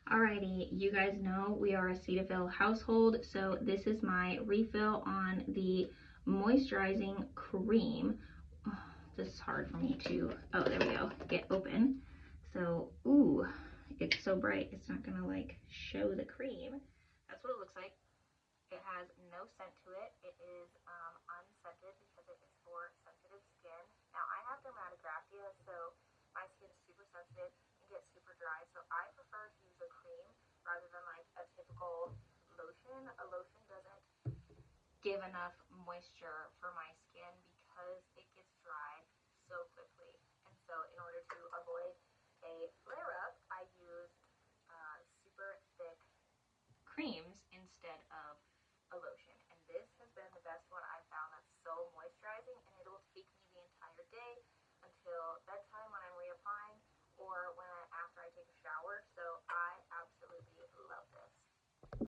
Alrighty, you guys know we are a Cetaphil household, so this is my refill on the moisturizing cream. Oh, this is hard for me to, oh, there we go, get open. So, ooh, it's so bright, it's not gonna like show the cream. That's what it looks like. It has no scent to it. It is unscented because it is for sensitive skin. Now, I have dermatographia, so my skin's super sensitive and gets super dry, so I prefer to use a cream rather than like a typical lotion. A lotion doesn't give enough moisture for my